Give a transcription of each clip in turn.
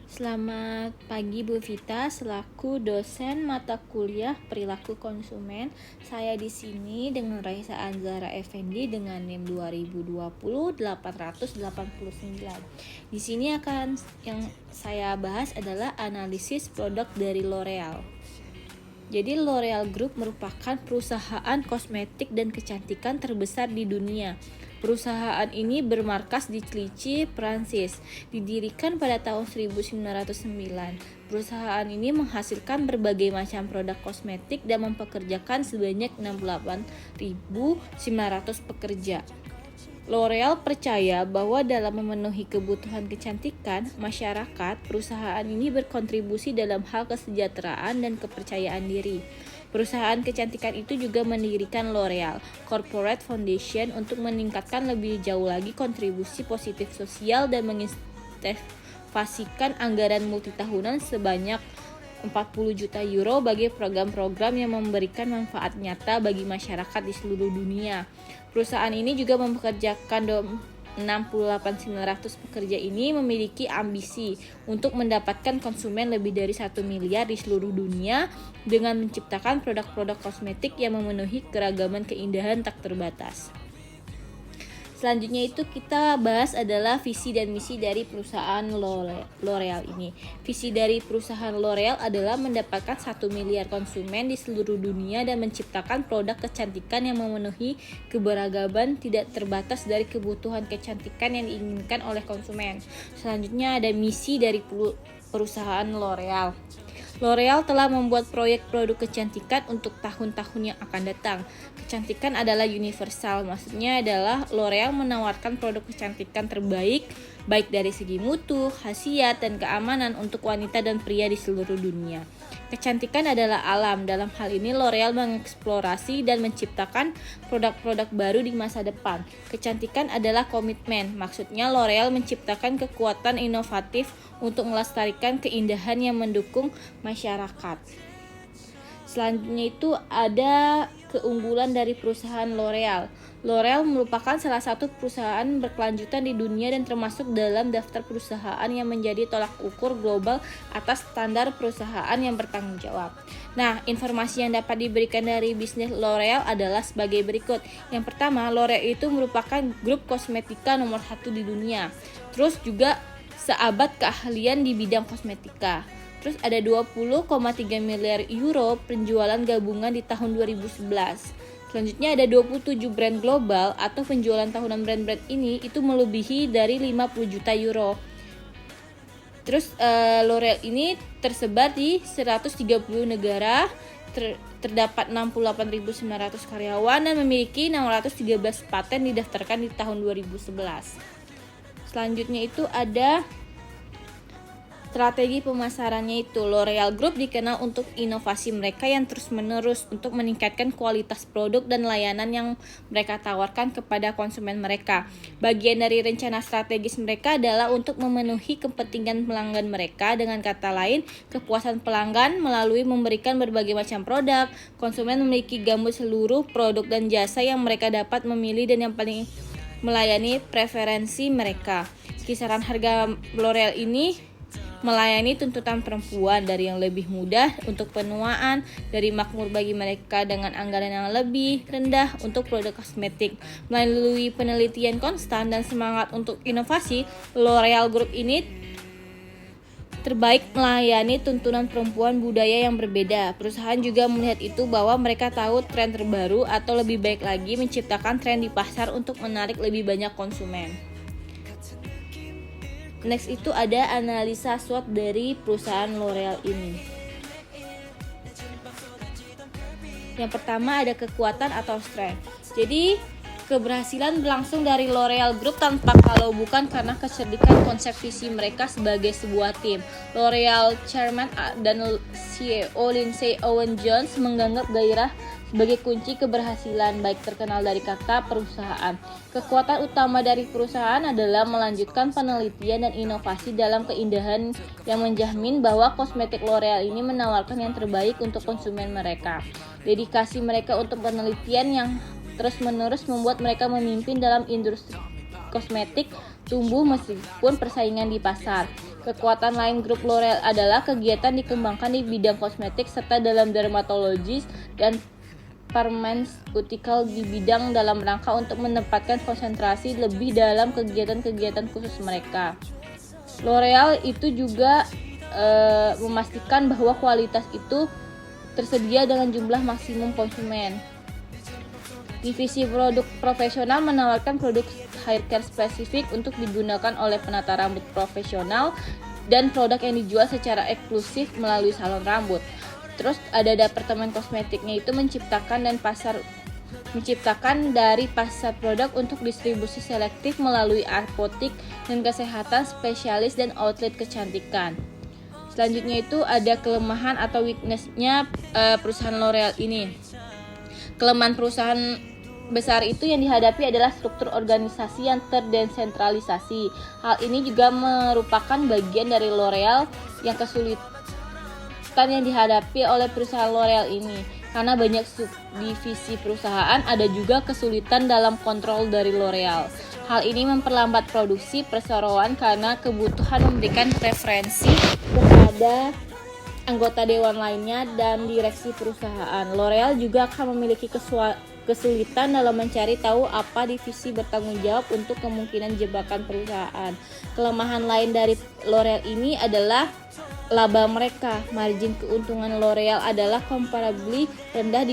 Selamat pagi Bu Vita, selaku dosen mata kuliah perilaku konsumen. Saya di sini dengan Raisa Anzara Effendi dengan NIM 2020-889. Di sini yang saya bahas adalah analisis produk dari L'Oreal. Jadi L'Oreal Group merupakan perusahaan kosmetik dan kecantikan terbesar di dunia. Perusahaan ini bermarkas di Clichy, Prancis. Didirikan pada tahun 1909. Perusahaan ini menghasilkan berbagai macam produk kosmetik dan mempekerjakan sebanyak 68.900 pekerja. L'Oreal percaya bahwa dalam memenuhi kebutuhan kecantikan masyarakat, perusahaan ini berkontribusi dalam hal kesejahteraan dan kepercayaan diri. Perusahaan kecantikan itu juga mendirikan L'Oreal Corporate Foundation untuk meningkatkan lebih jauh lagi kontribusi positif sosial dan menginvestasikan anggaran multitahunan sebanyak 40 juta euro bagi program-program yang memberikan manfaat nyata bagi masyarakat di seluruh dunia. Perusahaan ini juga mempekerjakan 68.900 pekerja ini memiliki ambisi untuk mendapatkan konsumen lebih dari 1 miliar di seluruh dunia dengan menciptakan produk-produk kosmetik yang memenuhi keragaman keindahan tak terbatas. Selanjutnya itu kita bahas adalah visi dan misi dari perusahaan L'Oreal ini. Visi dari perusahaan L'Oreal adalah mendapatkan 1 miliar konsumen di seluruh dunia dan menciptakan produk kecantikan yang memenuhi keberagaman tidak terbatas dari kebutuhan kecantikan yang diinginkan oleh konsumen. Selanjutnya ada misi dari perusahaan L'Oreal. L'Oreal telah membuat proyek produk kecantikan untuk tahun-tahun yang akan datang. Kecantikan adalah universal, maksudnya adalah L'Oreal menawarkan produk kecantikan terbaik, baik dari segi mutu, khasiat, dan keamanan untuk wanita dan pria di seluruh dunia. Kecantikan adalah alam, dalam hal ini L'Oreal mengeksplorasi dan menciptakan produk-produk baru di masa depan. Kecantikan adalah komitmen, maksudnya L'Oreal menciptakan kekuatan inovatif untuk melestarikan keindahan yang mendukung masyarakat. Selanjutnya itu ada keunggulan dari perusahaan L'Oreal. L'Oreal merupakan salah satu perusahaan berkelanjutan di dunia dan termasuk dalam daftar perusahaan yang menjadi tolak ukur global atas standar perusahaan yang bertanggung jawab. Nah, informasi yang dapat diberikan dari bisnis L'Oreal adalah sebagai berikut. Yang pertama, L'Oreal itu merupakan grup kosmetika nomor 1 di dunia. Terus juga seabad keahlian di bidang kosmetika. Terus ada 20,3 miliar euro penjualan gabungan di tahun 2011. Selanjutnya ada 27 brand global atau penjualan tahunan brand-brand ini itu melebihi dari 50 juta euro. Terus L'Oreal ini tersebar di 130 negara, terdapat 68.900 karyawan dan memiliki 613 paten didaftarkan di tahun 2011. Selanjutnya itu ada strategi pemasarannya itu. L'Oreal Group dikenal untuk inovasi mereka yang terus-menerus untuk meningkatkan kualitas produk dan layanan yang mereka tawarkan kepada konsumen mereka. Bagian dari rencana strategis mereka adalah untuk memenuhi kepentingan pelanggan mereka, dengan kata lain, kepuasan pelanggan melalui memberikan berbagai macam produk. Konsumen memiliki gambar seluruh produk dan jasa yang mereka dapat memilih dan yang paling melayani preferensi mereka. Kisaran harga L'Oreal ini melayani tuntutan perempuan, dari yang lebih mudah untuk penuaan, dari makmur bagi mereka dengan anggaran yang lebih rendah untuk produk kosmetik. Melalui penelitian konstan dan semangat untuk inovasi, L'Oreal Group ini terbaik melayani tuntunan perempuan budaya yang berbeda. Perusahaan juga melihat itu bahwa mereka tahu tren terbaru atau lebih baik lagi menciptakan tren di pasar untuk menarik lebih banyak konsumen. Next itu ada analisa SWOT dari perusahaan L'Oreal ini. Yang pertama ada kekuatan atau strength. Jadi keberhasilan berlangsung dari L'Oreal Group tanpa kalau bukan karena kecerdikan konsep visi mereka sebagai sebuah tim. L'Oreal Chairman dan CEO Lindsay Owen Jones menganggap gairah sebagai kunci keberhasilan, baik terkenal dari kata perusahaan. Kekuatan utama dari perusahaan adalah melanjutkan penelitian dan inovasi dalam keindahan yang menjamin bahwa kosmetik L'Oreal ini menawarkan yang terbaik untuk konsumen mereka. Dedikasi mereka untuk penelitian yang terus-menerus membuat mereka memimpin dalam industri kosmetik tumbuh meskipun persaingan di pasar. Kekuatan lain grup L'Oreal adalah kegiatan dikembangkan di bidang kosmetik serta dalam dermatologis dan pharmaceutical di bidang dalam rangka untuk menempatkan konsentrasi lebih dalam kegiatan-kegiatan khusus mereka. L'Oreal itu juga memastikan bahwa kualitas itu tersedia dengan jumlah maksimum konsumen. Divisi produk profesional menawarkan produk hair care spesifik untuk digunakan oleh penata rambut profesional dan produk yang dijual secara eksklusif melalui salon rambut. Terus ada departemen kosmetiknya itu menciptakan dari pasar produk untuk distribusi selektif melalui apotik dan kesehatan spesialis dan outlet kecantikan. Selanjutnya itu ada kelemahan atau weakness-nya perusahaan L'Oreal ini. Kelemahan perusahaan besar itu yang dihadapi adalah struktur organisasi yang terdesentralisasi. Hal ini juga merupakan bagian dari L'Oreal yang kesulitan yang dihadapi oleh perusahaan L'Oreal ini. Karena banyak subdivisi perusahaan, ada juga kesulitan dalam kontrol dari L'Oreal. Hal ini memperlambat produksi perseroan karena kebutuhan memberikan preferensi kepada anggota dewan lainnya dan direksi perusahaan. L'Oreal juga akan memiliki kesulitan dalam mencari tahu apa divisi bertanggung jawab untuk kemungkinan jebakan perusahaan. Kelemahan lain dari L'Oreal ini adalah laba mereka. Margin keuntungan L'Oreal adalah comparably rendah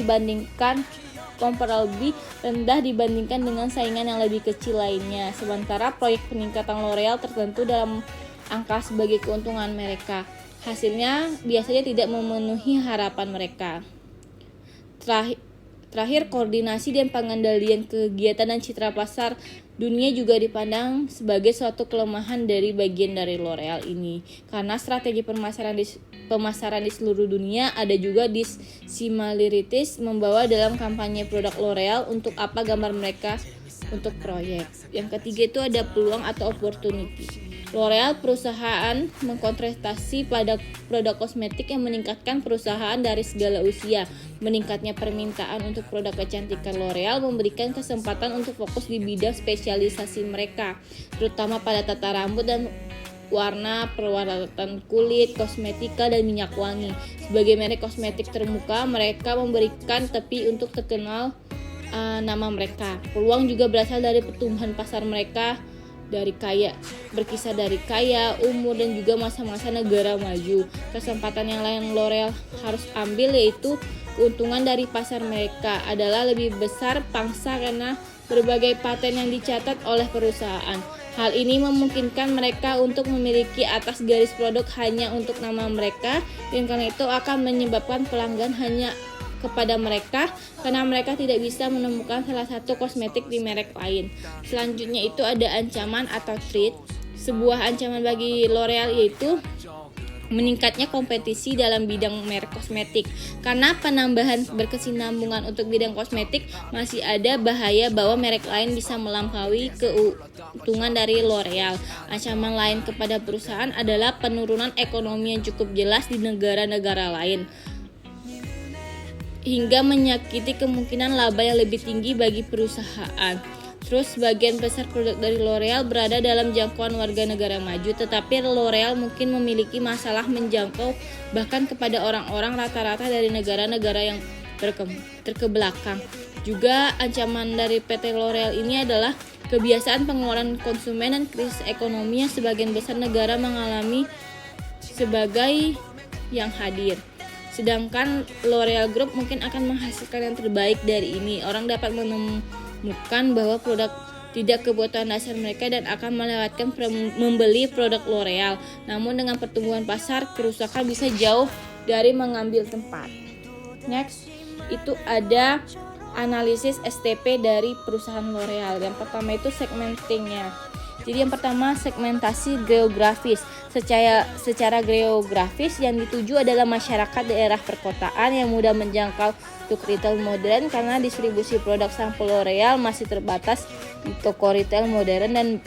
dibandingkan dengan saingan yang lebih kecil lainnya. Sementara proyek peningkatan L'Oreal tertentu dalam angka sebagai keuntungan mereka. Hasilnya biasanya tidak memenuhi harapan mereka. Terakhir, koordinasi dan pengendalian kegiatan dan citra pasar dunia juga dipandang sebagai suatu kelemahan dari bagian dari L'Oreal ini. Karena strategi pemasaran di seluruh dunia, ada juga dissimilarities membawa dalam kampanye produk L'Oreal untuk apa gambar mereka untuk proyek. Yang ketiga itu ada peluang atau opportunity. L'Oreal perusahaan mengkonsentrasi pada produk kosmetik yang meningkatkan perusahaan dari segala usia. Meningkatnya permintaan untuk produk kecantikan L'Oreal memberikan kesempatan untuk fokus di bidang spesialisasi mereka, terutama pada tata rambut dan warna, perawatan kulit, kosmetika, dan minyak wangi. Sebagai merek kosmetik termuka, mereka memberikan tepi untuk terkenal nama mereka. Peluang juga berasal dari pertumbuhan pasar mereka berkisar dari kaya, umur, dan juga masa-masa negara maju. Kesempatan yang lain L'Oreal harus ambil yaitu keuntungan dari pasar mereka adalah lebih besar pangsa karena berbagai paten yang dicatat oleh perusahaan. Hal ini memungkinkan mereka untuk memiliki atas garis produk hanya untuk nama mereka, dan karena itu akan menyebabkan pelanggan hanya kepada mereka karena mereka tidak bisa menemukan salah satu kosmetik di merek lain. Selanjutnya itu ada ancaman atau threat. Sebuah ancaman bagi L'Oreal yaitu meningkatnya kompetisi dalam bidang merek kosmetik. Karena penambahan berkesinambungan untuk bidang kosmetik, masih ada bahaya bahwa merek lain bisa melampaui keuntungan dari L'Oreal. Ancaman lain kepada perusahaan adalah penurunan ekonomi yang cukup jelas di negara-negara lain, hingga menyakiti kemungkinan laba yang lebih tinggi bagi perusahaan. Terus sebagian besar produk dari L'Oreal berada dalam jangkauan warga negara maju, tetapi L'Oreal mungkin memiliki masalah menjangkau bahkan kepada orang-orang rata-rata dari negara-negara yang terkebelakang. Juga ancaman dari PT L'Oreal ini adalah kebiasaan pengeluaran konsumen dan krisis ekonomi yang sebagian besar negara mengalami sebagai yang hadir. Sedangkan L'Oreal Group mungkin akan menghasilkan yang terbaik dari ini. Orang dapat menemukan bahwa produk tidak kebutuhan dasar mereka dan akan melewatkan membeli produk L'Oreal. Namun dengan pertumbuhan pasar, kerusakan bisa jauh dari mengambil tempat. Next, itu ada analisis STP dari perusahaan L'Oreal. Yang pertama itu segmentingnya. Jadi yang pertama segmentasi geografis. Secara geografis yang dituju adalah masyarakat daerah perkotaan yang mudah menjangkau untuk retail modern karena distribusi produk sampul L'Oreal masih terbatas di toko retail modern dan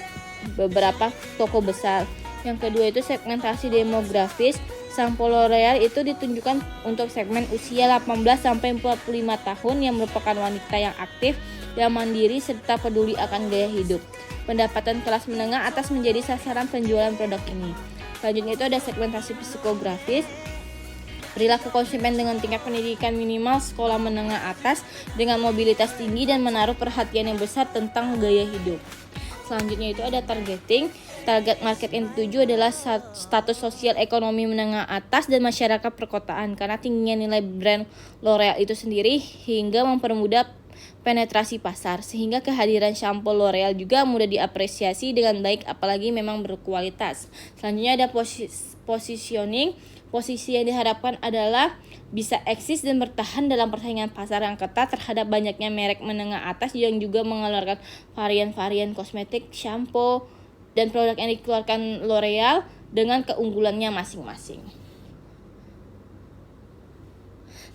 beberapa toko besar. Yang kedua itu segmentasi demografis. Sampul L'Oreal itu ditunjukkan untuk segmen usia 18-45 tahun yang merupakan wanita yang aktif, yang mandiri, serta peduli akan gaya hidup. Pendapatan kelas menengah atas menjadi sasaran penjualan produk ini. Selanjutnya itu ada segmentasi psikografis. Perilaku konsumen dengan tingkat pendidikan minimal sekolah menengah atas dengan mobilitas tinggi dan menaruh perhatian yang besar tentang gaya hidup. Selanjutnya itu ada targeting. Target market yang dituju adalah status sosial ekonomi menengah atas dan masyarakat perkotaan karena tingginya nilai brand L'Oreal itu sendiri hingga mempermudah penetrasi pasar, sehingga kehadiran shampoo L'Oreal juga mudah diapresiasi dengan baik apalagi memang berkualitas. Selanjutnya ada positioning. Posisi yang diharapkan adalah bisa eksis dan bertahan dalam persaingan pasar yang ketat terhadap banyaknya merek menengah atas yang juga mengeluarkan varian-varian kosmetik, shampoo, dan produk yang dikeluarkan L'Oreal dengan keunggulannya masing-masing.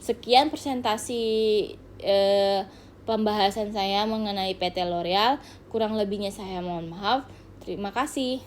Sekian presentasi pembahasan saya mengenai PT L'Oreal. Kurang lebihnya saya mohon maaf. Terima kasih.